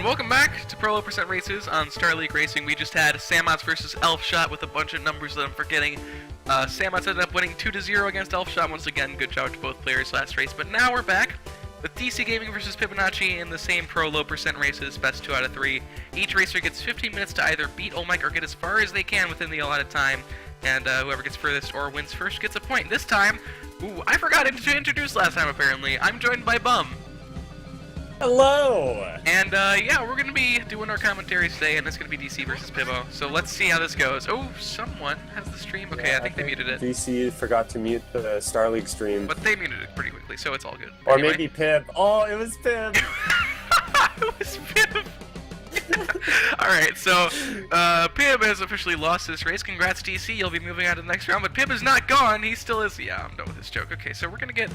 welcome back to Pro Low Percent Races on Star League Racing. We just had Samots versus Elfshot with a bunch of numbers that I'm forgetting. Samots ended up winning 2-0 against Elfshot. Once again, good job to both players last race. But now we're back with DC Gaming versus Pibonacci in the same Pro Low Percent Races, best 2 out of 3. Each racer gets 15 minutes to either beat Olmec or get as far as they can within the allotted time. And whoever gets furthest or wins first gets a point. This time, I forgot to introduce last time apparently. I'm joined by Bum. Hello! And yeah, we're going to be doing our commentaries today, and it's going to be DC versus Pibo. So let's see how this goes. Oh, someone has the stream. Okay, yeah, I think they muted it. DC forgot to mute the Star League stream. But they muted it pretty quickly, so it's all good. Or Anyway. maybe Pib. Oh, it was Pib! It was Pib! Alright, so Pib has officially lost this race. Congrats, DC. You'll be moving on to the next round. But Pib is not gone. He still is. Yeah, I'm done with this joke. Okay, so we're going to get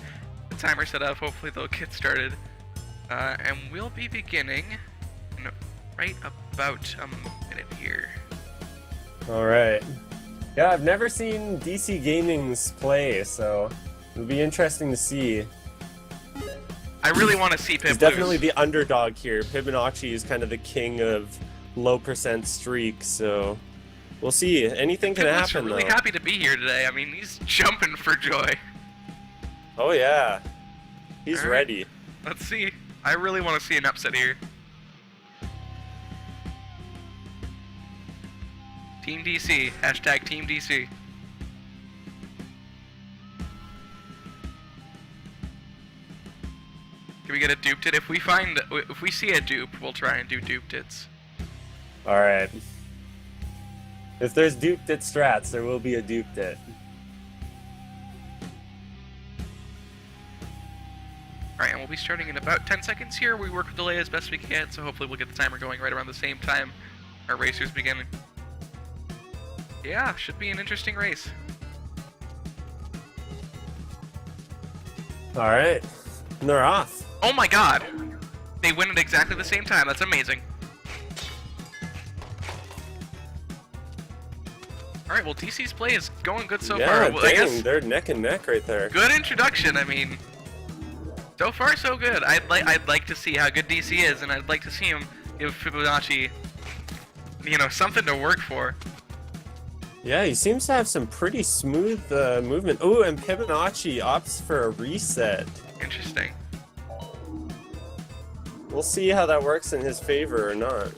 the timer set up. Hopefully they'll get started. And we'll be beginning in right about a minute here. Alright. Yeah, I've never seen DC Gaming's play, so it'll be interesting to see. I really want to see Pib He's definitely the underdog here. Pibonacci is kind of the king of low percent streaks, so we'll see. Anything can happen, really though. Happy to be here today. I mean, he's jumping for joy. Oh yeah, he's ready. Let's see. I really want to see an upset here. Team DC. Hashtag Team DC. Can we get a duped it? If we see a dupe, we'll try and do duped its. Alright. If there's duped it strats, there will be a duped it. Alright, and we'll be starting in about 10 seconds here. We work with delay as best we can, so hopefully we'll get the timer going right around the same time our racers begin. Yeah, should be an interesting race. Alright. And they're off. Oh my god! They win at exactly the same time. That's amazing. Alright, well DC's play is going good so far. Well, dang, I guess they're neck and neck right there. good introduction, I mean. So far so good. I'd like to see how good DC is, and I'd like to see him give Pibonacci, you know, something to work for. Yeah, he seems to have some pretty smooth movement. Ooh, and Pibonacci opts for a reset. Interesting. We'll see how that works in his favor or not.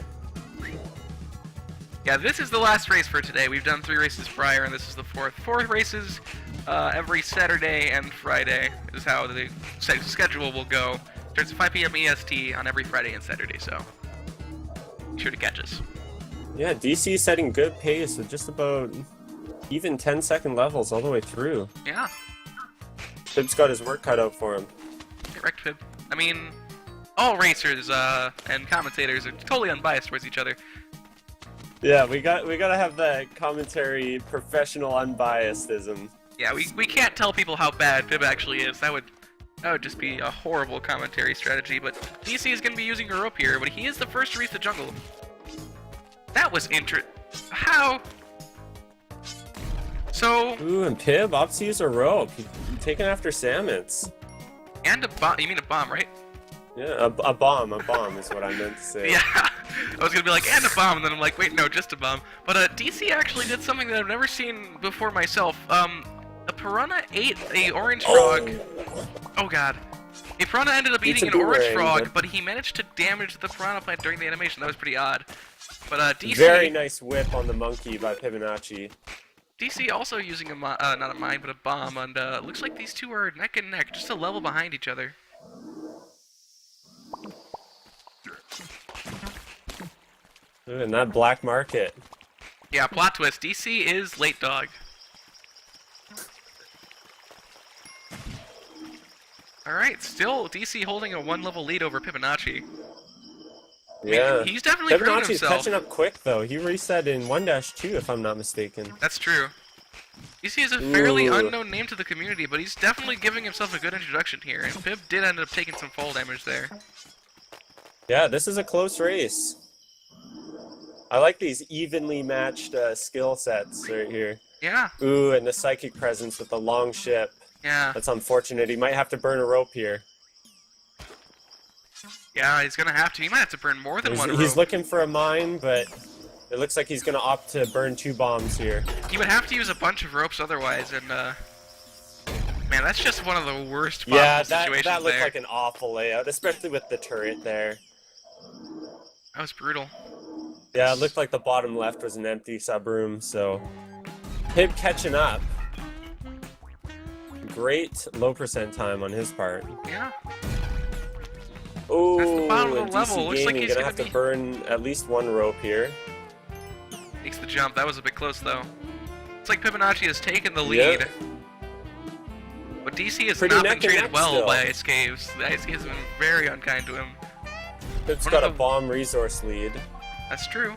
Yeah, this is the last race for today. We've done 3 races prior, and this is the 4th. 4 races every Saturday and Friday is how the schedule will go. Starts at 5 p.m. EST on every Friday and Saturday, so be sure to catch us. Yeah, DC setting good pace with just about even 10-second levels all the way through. Yeah. Pib's got his work cut out for him. Correct, Pib. I mean, all racers and commentators are totally unbiased towards each other. Yeah, we gotta have that commentary professional unbiasedism. Yeah, we can't tell people how bad Pib actually is. That would just be a horrible commentary strategy. But DC is going to be using a rope here, but he is the first to reach the jungle. That was how? So. Ooh, and Pib opts to use a rope. He's taking after Samots. And a bomb. You mean a bomb, right? Yeah, a bomb is what I meant to say. Yeah, I was gonna be like, and a bomb, and then I'm like, wait, no, just a bomb. But DC actually did something that I've never seen before myself. A piranha ate a orange frog. Oh god. A piranha ended up eating an orange frog, but he managed to damage the piranha plant during the animation. That was pretty odd. But DC... Very nice whip on the monkey by Pibonacci. DC also using not a mine, but a bomb, and looks like these two are neck and neck, just a level behind each other. Ooh, and that black market. Yeah, plot twist. DC is late dog. Alright, still DC holding a 1-level lead over Pibonacci. Yeah. He's definitely proven Pibonacci's himself. catching up quick, though. He reset in 1-2, if I'm not mistaken. That's true. DC is a fairly unknown name to the community, but he's definitely giving himself a good introduction here, and Pib did end up taking some fall damage there. Yeah, this is a close race. I like these evenly matched skill sets right here. Yeah. Ooh, and the psychic presence with the long ship. Yeah. That's unfortunate. He might have to burn a rope here. Yeah, he's gonna have to. He might have to burn more than one rope. He's looking for a mine, but it looks like he's gonna opt to burn 2 bombs here. He would have to use a bunch of ropes otherwise, and man, that's just one of the worst possible situations that looked there. like an awful layout, especially with the turret there. That was brutal. Yeah, it looked like the bottom left was an empty sub-room, so... Pib catching up. Great low percent time on his part. Yeah. Oh, That's the bottom of the DC level. Looks like Gaming he's gonna gonna have to burn at least 1 rope here. Makes the jump. That was a bit close, though. It's like Pibonacci has taken the lead. Yep. But DC has Pretty not neck been and treated neck well still. by Ice Caves. The Ice Caves have been very unkind to him. Pib's One got of a the- bomb resource lead. That's true.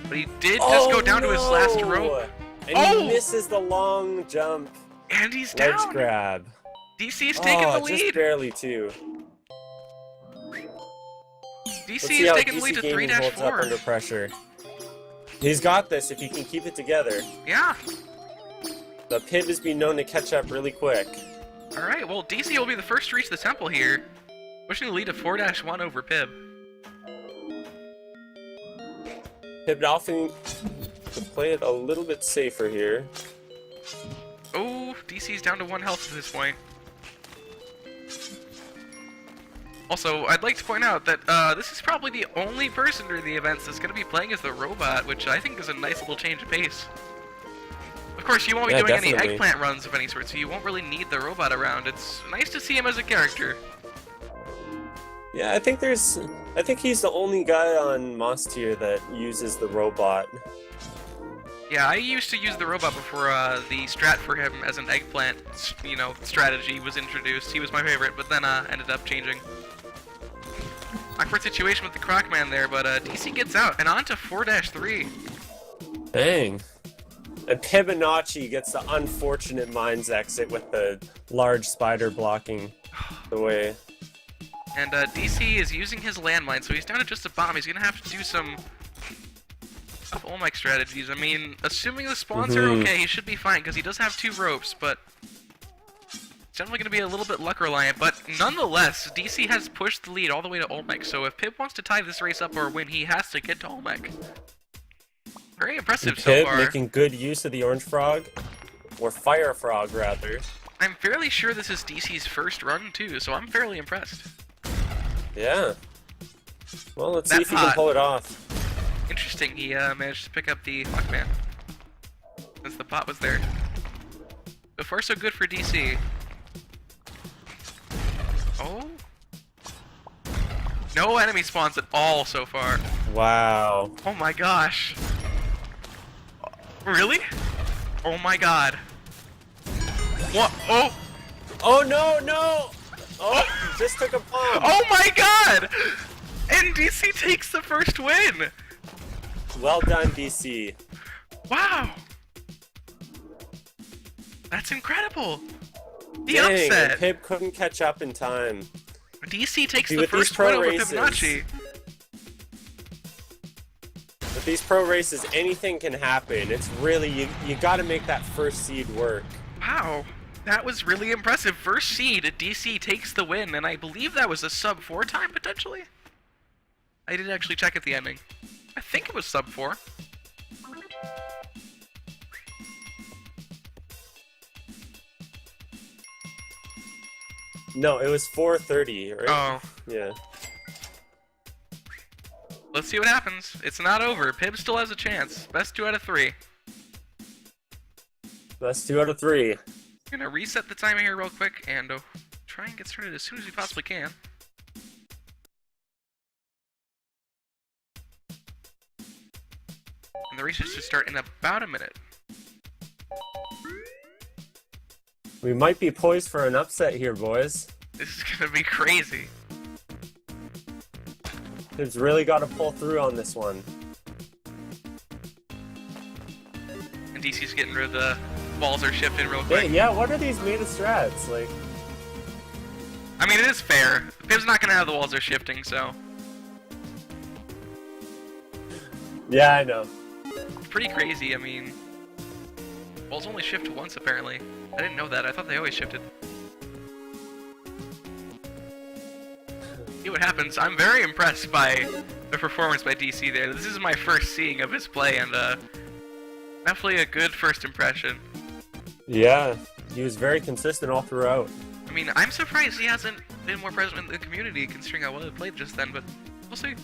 But he did just go down to his last rope. And he misses the long jump. And he's Ledge down! grab. DC's taking the Just lead! barely too. DC Let's is see how taking the DC lead to Gaming holds up 3-4. under pressure. He's got this if he can keep it together. Yeah. The Pib has been known to catch up really quick. Alright, well, DC will be the first to reach the temple here, pushing the lead to 4-1 over Pib. Pib Dolphin to play it a little bit safer here. Oh, DC's down to 1 health at this point. Also, I'd like to point out that this is probably the only person during the events that's going to be playing as the robot, which I think is a nice little change of pace. Of course, you won't be doing any definitely. eggplant runs of any sort, so you won't really need the robot around. It's nice to see him as a character. Yeah, I think he's the only guy on Moss tier that uses the robot. Yeah, I used to use the robot before the strat for him as an eggplant, strategy was introduced. He was my favorite, but then ended up changing. Awkward situation with the Crocman there, but DC gets out, and on to 4-3. Dang. And Pibonacci gets the unfortunate mines exit with the large spider blocking the way. And DC is using his landmine, so he's down to just a bomb. He's gonna have to do some Olmec strategies. I mean, assuming the spawns are okay, he should be fine, because he does have 2 ropes, but it's definitely gonna be a little bit luck reliant. But nonetheless, DC has pushed the lead all the way to Olmec, so if Pib wants to tie this race up or win, he has to get to Olmec. Very impressive so Pib far. making good use of the orange frog, or fire frog rather. I'm fairly sure this is DC's first run too, so I'm fairly impressed. Yeah. Well, let's That see if he can pot. pull it off. Interesting, he managed to pick up the Hawkman, since the pot was there. So far so good for DC. Oh? No enemy spawns at all so far. Wow. Oh my gosh. Really? Oh my god. What? Oh! Oh no, no! Oh, he just took a bomb. Oh my god! And DC takes the first win! Well done, DC. Wow! That's incredible! The Dang, upset! and Pib couldn't catch up in time. DC takes See, the with these first pro win over races- Pibonacci. With these pro races, anything can happen. It's really, you gotta make that first seed work. Wow, that was really impressive. First seed, DC takes the win, and I believe that was a sub-4 time, potentially? I didn't actually check at the ending. I think it was sub-4. No, it was 4:30, right? Oh, Yeah. let's see what happens. It's not over. Pib still has a chance. Best 2 out of 3. That's 2 out of 3. I'm gonna reset the timer here real quick and try and get started as soon as we possibly can. And the race should start in about a minute. We might be poised for an upset here, boys. This is gonna be crazy. Pib's really got to pull through on this one. And DC's getting rid of the balls are shifting real Hey, quick. yeah, what are these made of strats? Like, I mean, it is fair. Pib's not gonna have the walls are shifting, so yeah, I know. it's pretty crazy. I mean, walls only shift once apparently. I didn't know that. I thought they always shifted. See what happens. I'm very impressed by the performance by DC there. This is my first seeing of his play, and definitely a good first impression. Yeah, he was very consistent all throughout. I mean, I'm surprised he hasn't been more present in the community, considering how well he played just then, but we'll see.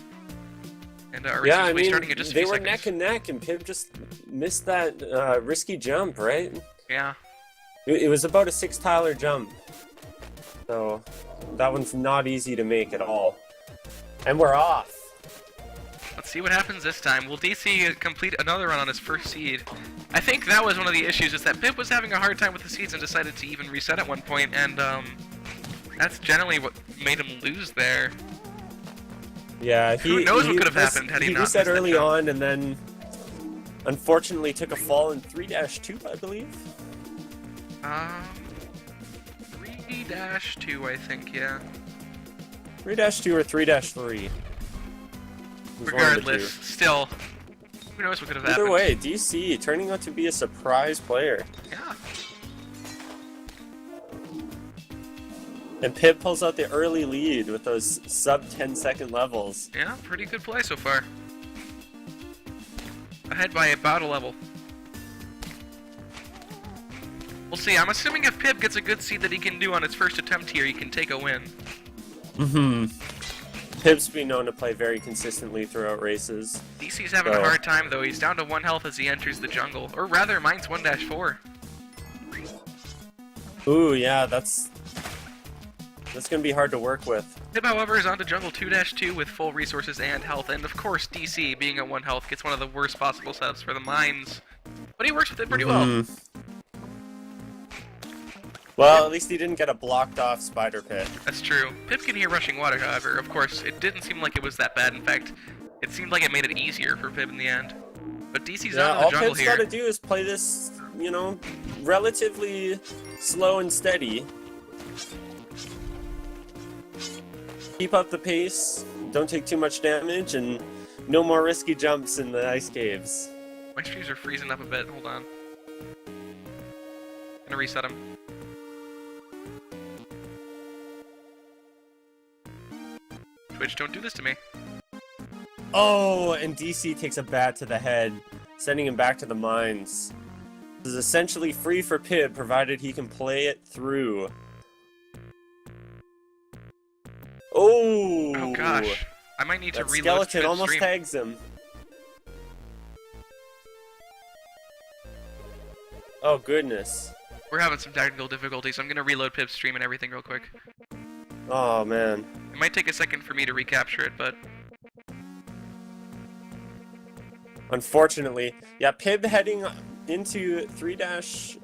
And our races will be starting in just a few seconds. They were neck and neck, and Pib just missed that risky jump, right? Yeah. It was about a 6-tiler jump. So, that one's not easy to make at all. And we're off. Let's see what happens this time. Will DC complete another run on his first seed? I think that was one of the issues, is that Pib was having a hard time with the seeds and decided to even reset at one point, and that's generally what made him lose there. Yeah, who knows what could have happened had he not reset missed early that jump. on, and then unfortunately took a fall in 3-2, I believe. 3-2, I think, yeah. 3-2 or 3-3. Regardless, still, who knows what could have happened. Either way, DC turning out to be a surprise player. Yeah. And Pib pulls out the early lead with those sub 10-second levels. Yeah, pretty good play so far. Ahead by about a level. We'll see. I'm assuming if Pib gets a good seed that he can do on his first attempt here, he can take a win. Pib's been known to play very consistently throughout races. DC's having a hard time, though. He's down to 1 health as he enters the jungle. Or rather, mine's 1-4. Ooh, yeah, that's gonna be hard to work with. Pib, however, is on to jungle 2-2 with full resources and health, and of course, DC, being at 1 health, gets one of the worst possible setups for the mines. But he works with it pretty well. Well, at least he didn't get a blocked-off spider pit. That's true. Pib can hear rushing water, however. Of course, it didn't seem like it was that bad. In fact, it seemed like it made it easier for Pib in the end. But DC's on to the all jungle Pib's here. gotta do is play this, you know, relatively slow and steady. Keep up the pace, don't take too much damage, and no more risky jumps in the ice caves. My streams are freezing up a bit. Hold on. Gonna reset them. Twitch, don't do this to me. Oh, and DC takes a bat to the head, sending him back to the mines. This is essentially free for Pib, provided he can play it through. Oh! Oh gosh. I might need to That reload skeleton Pib's almost stream. tags him. Oh goodness. We're having some technical difficulties, so I'm gonna reload Pib's stream and everything real quick. Oh man. It might take a second for me to recapture it, but... Unfortunately. Yeah, Pib heading into 3-3,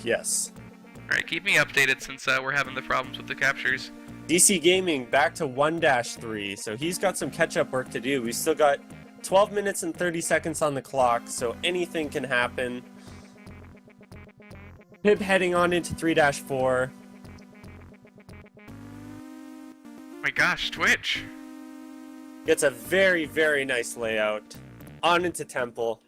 yes. Alright, keep me updated since we're having the problems with the captures. DC Gaming back to 1-3, so he's got some catch-up work to do. We've still got 12 minutes and 30 seconds on the clock, so anything can happen. Pib heading on into 3-4. My gosh, Twitch! Gets a very, very nice layout. On into Temple.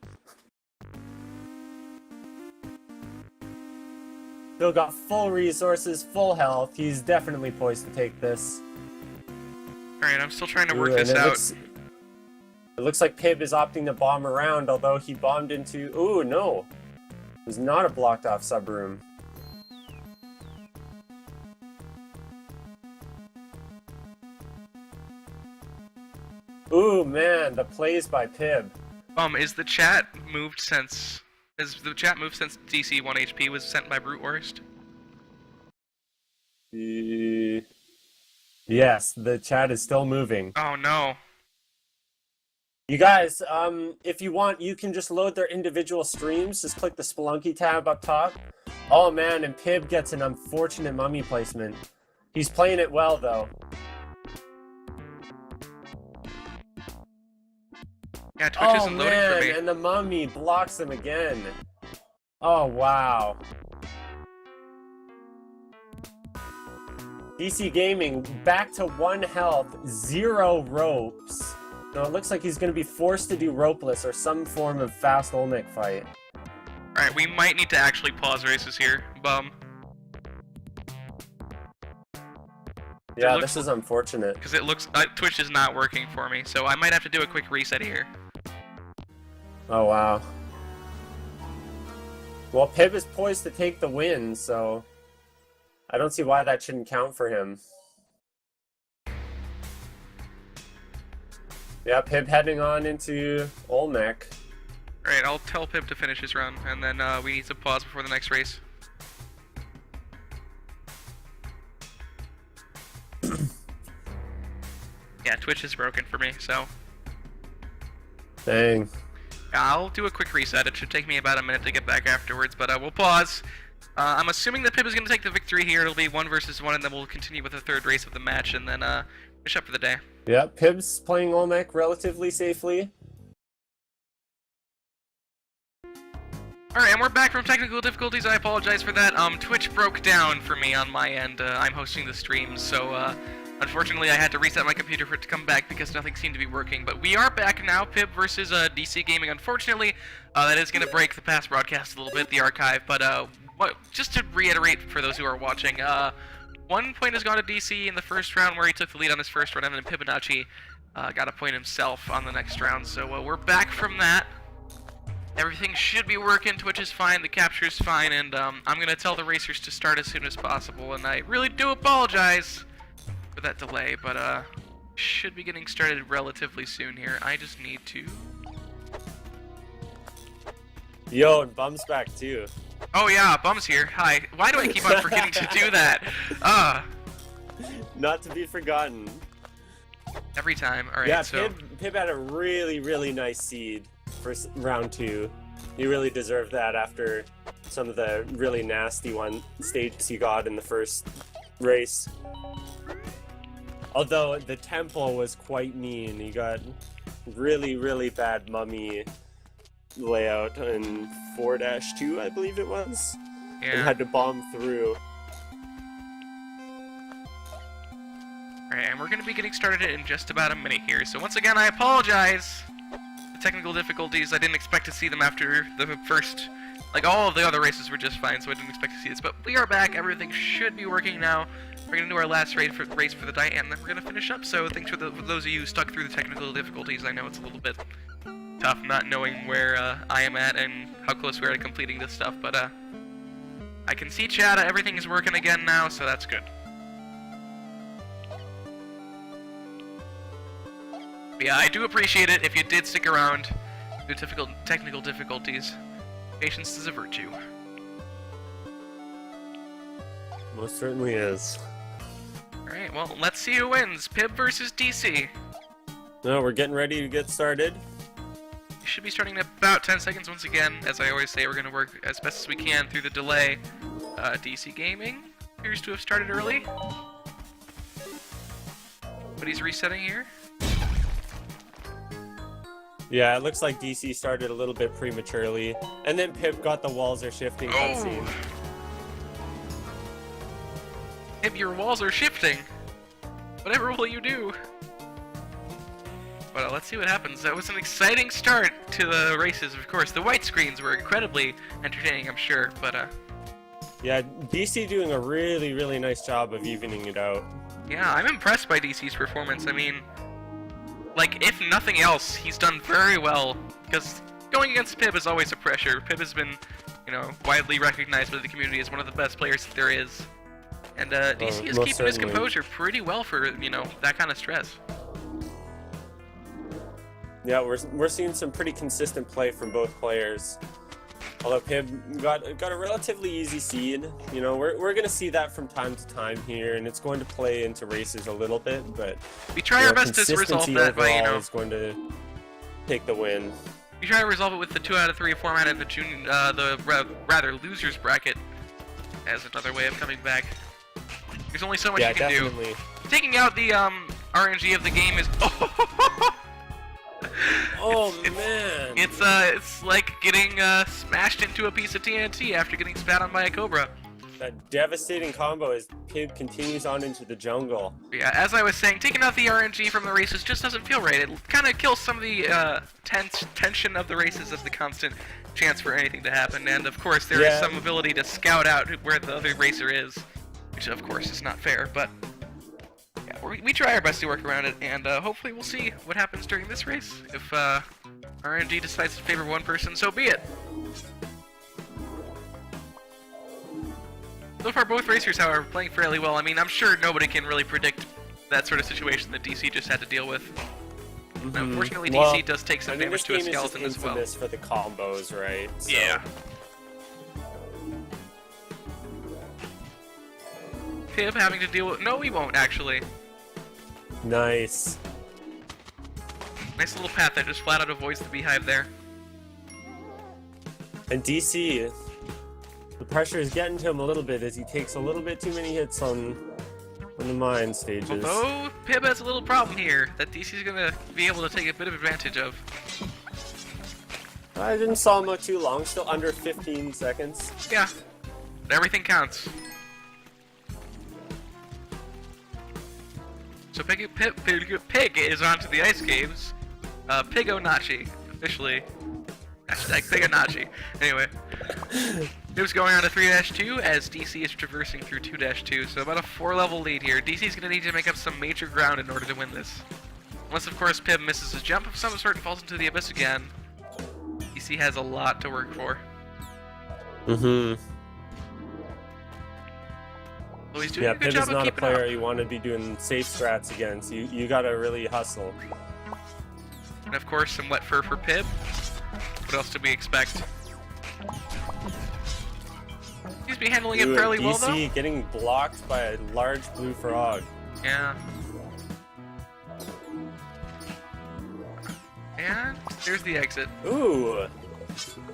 Still got full resources, full health. He's definitely poised to take this. Alright, I'm still trying to work Ooh, this and out. It looks like Pib is opting to bomb around, although he bombed into... Ooh, no. It was not a blocked-off subroom. Ooh, man, the plays by Pib. Is the chat moved since... Has the chat moved since DC 1 HP was sent by Brute Worst? Yes, the chat is still moving. Oh no. You guys, if you want, you can just load their individual streams. Just click the Spelunky tab up top. Oh man, and Pib gets an unfortunate mummy placement. He's playing it well, though. Yeah, Twitch isn't loading for me. And the mummy blocks him again. Oh, wow. DC Gaming back to 1 health, 0 ropes. So it looks like he's going to be forced to do ropeless or some form of fast Olmec fight. Alright, we might need to actually pause races here, Bum. Yeah, this is unfortunate. Because it looks Twitch is not working for me, so I might have to do a quick reset here. Oh wow. Well, Pib is poised to take the win, so I don't see why that shouldn't count for him. Yeah, Pib heading on into Olmec. Alright, I'll tell Pib to finish his run, and then we need to pause before the next race. Yeah, Twitch is broken for me, so... Dang. I'll do a quick reset. It should take me about a minute to get back afterwards, but we'll pause. I'm assuming that Pib is going to take the victory here. It'll be 1 versus 1, and then we'll continue with the third race of the match, and then finish up for the day. Yeah, Pib's playing Olmec relatively safely. Alright, and we're back from technical difficulties. I apologize for that. Twitch broke down for me on my end. I'm hosting the stream, so unfortunately I had to reset my computer for it to come back because nothing seemed to be working. But we are back now, Pib versus DC Gaming. Unfortunately, that is going to break the past broadcast a little bit, the archive. But just to reiterate for those who are watching, 1 point has gone to DC in the first round where he took the lead on his first run, and then Pibonacci got a point himself on the next round. So we're back from that. Everything should be working, Twitch is fine, the capture is fine, and I'm going to tell the racers to start as soon as possible, and I really do apologize for that delay, but should be getting started relatively soon here. I just need to... Yo, and Bum's back too. Oh yeah, Bum's here. Hi. Why do I keep on forgetting to do that? Not to be forgotten. Every time. Alright, yeah, so... Pib had a really nice seed for round 2. He really deserved that after some of the really nasty stages he got in the first race. Although the temple was quite mean. He got really bad mummy layout in 4-2, I believe it was. Yeah. And had to bomb through. Alright, and we're going to be getting started in just about a minute here. So once again, I apologize. The technical difficulties, I didn't expect to see them after the first... Like, all of the other races were just fine, so I didn't expect to see this. But we are back. Everything should be working now. We're going to do our last race for the day, and then we're going to finish up. So thanks for those of you who stuck through the technical difficulties. I know it's a little bit tough not knowing where I am at and how close we are to completing this stuff. But I can see chat. Everything is working again now, so that's good. But yeah, I do appreciate it if you did stick around due to technical difficulties. Patience is a virtue. Most certainly is. Alright, well, let's see who wins. Pib versus DC. No, we're getting ready to get started. We should be starting in about 10 seconds once again. As I always say, we're going to work as best as we can through the delay. DC Gaming appears to have started early. But he's resetting here. Yeah, it looks like DC started a little bit prematurely, and then Pip got the walls are shifting cutscene. Pip, your walls are shifting. Whatever will you do? But let's see what happens. That was an exciting start to the races, of course. The white screens were incredibly entertaining, I'm sure, but yeah, DC doing a really nice job of evening it out. Yeah, I'm impressed by DC's performance. I mean, like, if nothing else, he's done very well, because going against Pib is always a pressure. Pib has been, you know, widely recognized by the community as one of the best players that there is. And DC is keeping his composure pretty well for, you know, that kind of stress. Yeah, we're seeing some pretty consistent play from both players. Although Pib got a relatively easy seed. You know, we're going to see that from time to time here, and it's going to play into races a little bit, but we try our best to resolve that by, you know, is going to take the win. We try to resolve it with the 2 out of 3 format of the rather losers bracket as another way of coming back. There's only so much you can do. Taking out the RNG of the game is man! It's like getting smashed into a piece of TNT after getting spat on by a cobra. That devastating combo as Pib continues on into the jungle. Yeah, as I was saying, taking out the RNG from the races just doesn't feel right. It kind of kills some of the tension of the races as the constant chance for anything to happen. And of course, there is some ability to scout out where the other racer is, which of course is not fair, but we try our best to work around it, and hopefully we'll see what happens during this race. If RNG decides to favor one person, so be it. So far, both racers, however, playing fairly well. I mean, I'm sure nobody can really predict that sort of situation that DC just had to deal with. Unfortunately, DC does take some damage to a skeleton as well. This for the combos, right? So. Yeah. Pib having to deal with... No, he won't, actually. Nice. Nice little path that just flat out avoids the beehive there. And DC, the pressure is getting to him a little bit as he takes a little bit too many hits on the mine stages. Although, Pib has a little problem here that DC's gonna be able to take a bit of advantage of. I didn't saw him out too long, still under 15 seconds. Yeah, everything counts. So Pig is onto the ice caves. Pibonacci, officially. Hashtag Pibonacci. Anyway. Pib's going on to 3-2 as DC is traversing through 2-2, so about a 4-level lead here. DC's going to need to make up some major ground in order to win this. Unless, of course, Pib misses a jump of some sort and falls into the abyss again. DC has a lot to work for. Well, he's doing a good Pib job is of not a keeping player up. you want to be doing safe strats against. You gotta really hustle. And of course, some wet fur for Pib. What else did we expect? Seems to be handling it fairly well, though. DC getting blocked by a large blue frog. Yeah. And there's the exit. Ooh!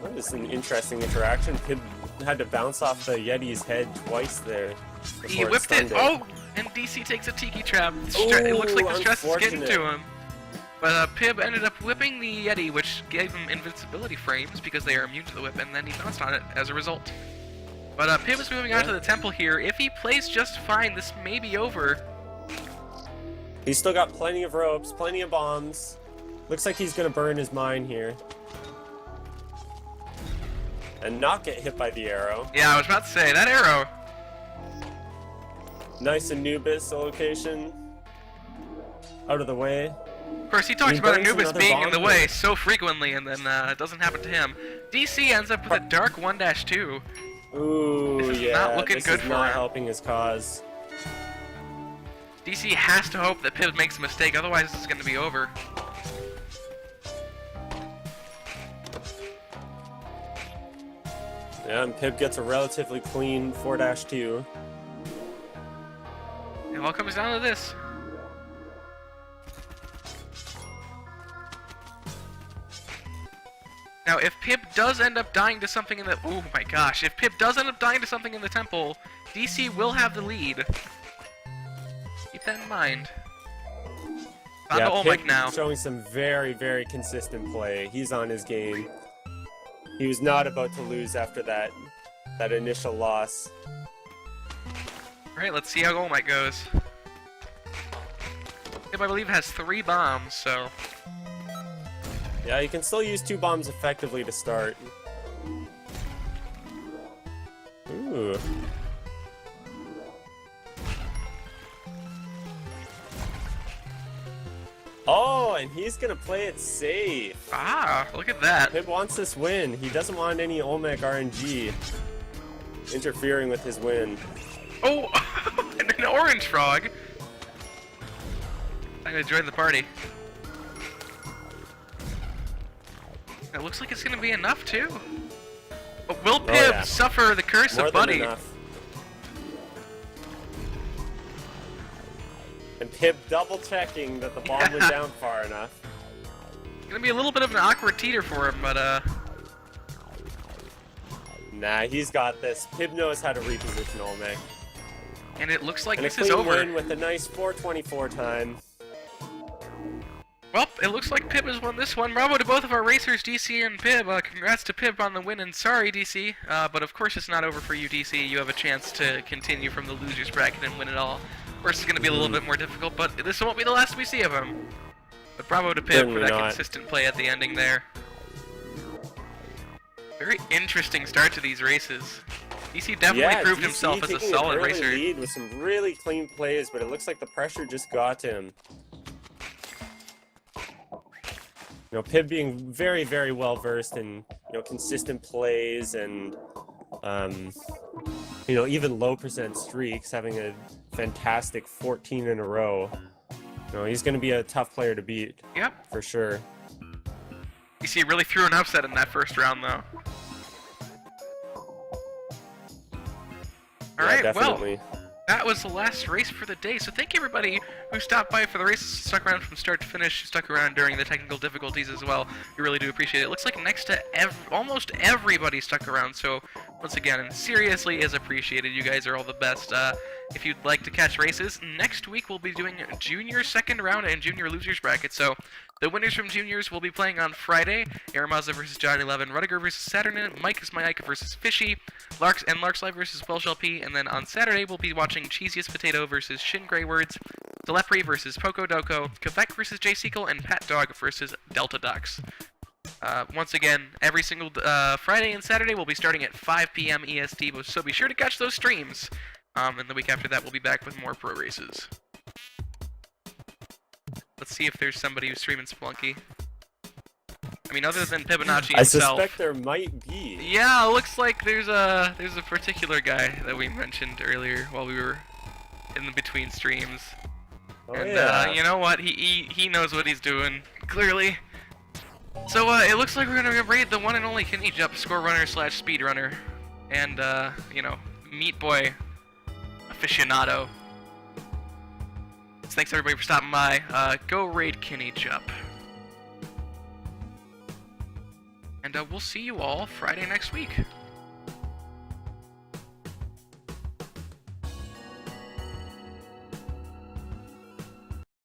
That was an interesting interaction. Pib had to bounce off the Yeti's head twice there. He whipped it. Oh! And DC takes a tiki trap. It looks like the stress is getting to him. But Pib ended up whipping the Yeti, which gave him invincibility frames because they are immune to the whip, and then he bounced on it as a result. But Pib is moving on to the temple here. If he plays just fine, this may be over. He's still got plenty of ropes, plenty of bombs. Looks like he's gonna burn his mine here. And not get hit by the arrow. Yeah, I was about to say, that arrow. Nice Anubis location. Out of the way. Of course, he talks about Anubis being in the way here. so frequently, and then it doesn't happen to him. DC ends up with a dark 1-2. Ooh, This is yeah, not looking this good is for not him. helping his cause. DC has to hope that Pib makes a mistake, otherwise this is going to be over. Yeah, and Pib gets a relatively clean 4-2. It all comes down to this. Now, if Pib does end up dying to something in the... Oh my gosh, if Pib does end up dying to something in the temple, DC will have the lead. Keep that in mind. On Yeah, to Pib Olmec now. showing some very, very consistent play. He's on his game. He was not about to lose after that initial loss. Alright, let's see how Olmec goes. Pib, I believe, has 3 bombs, so... Yeah, you can still use 2 bombs effectively to start. Ooh. Oh, and he's gonna play it safe. Ah, look at that. Pib wants this win. He doesn't want any Olmec RNG interfering with his win. Oh, and an orange frog. I'm gonna join the party. It looks like it's gonna be enough too. But will Pib suffer the curse More of than Buddy? enough. And Pib double checking that the bomb went down far enough. Gonna be a little bit of an awkward teeter for him, but Nah, he's got this. Pib knows how to reposition Olmec. and it looks like And a this is clean over. win with a nice 4:24 time. Well, it looks like Pib has won this one. Bravo to both of our racers, DC and Pib. Congrats to Pib on the win, and sorry, DC. But of course it's not over for you, DC. You have a chance to continue from the loser's bracket and win it all. Of course, it's going to be a little bit more difficult, but this won't be the last we see of him. But bravo to Pib Certainly for that not. consistent play at the ending there. Very interesting start to these races. DC definitely Yeah, proved DC himself as a taking solid an early racer. lead with some really clean plays, but it looks like the pressure just got to him. You know, Pib being very, very well versed in, you know, consistent plays and, you know, even low percent streaks, having a fantastic 14 in a row. You know, he's going to be a tough player to beat. Yep. For sure. DC really threw an upset in that first round, though. Alright, definitely. well, that was the last race for the day, so thank you everybody who stopped by for the races, stuck around from start to finish, stuck around during the technical difficulties as well. We really do appreciate it. It looks like next to almost everybody stuck around, so once again, seriously is appreciated. You guys are all the best. If you'd like to catch races, next week we'll be doing Junior second round and Junior losers bracket, so the winners from Juniors will be playing on Friday. Aramaza versus John 11, Rudiger versus Saturn, Mike is my Ike versus Fishy, Lark's Live versus Welsh LP, and then on Saturday we'll be watching Cheesiest Potato versus Shin Grey Words, Delepri versus Poco Doko, Kvek versus J Sequel, and Pat Dog versus Delta Ducks. Once again, every single Friday and Saturday we'll be starting at 5 p.m. EST, so be sure to catch those streams. And the week after that we'll be back with more pro races. Let's see if there's somebody who's streaming Spelunky. I mean, other than Pibonacci himself. I suspect there might be. Yeah, it looks like there's a particular guy that we mentioned earlier while we were in the between streams. Oh, And yeah. you know what? He knows what he's doing, clearly. So it looks like we're gonna raid the one and only Kenny Jup score runner / speedrunner, and you know, Meat Boy aficionado. So thanks everybody for stopping by. Go raid Kenny Jup. And we'll see you all Friday next week.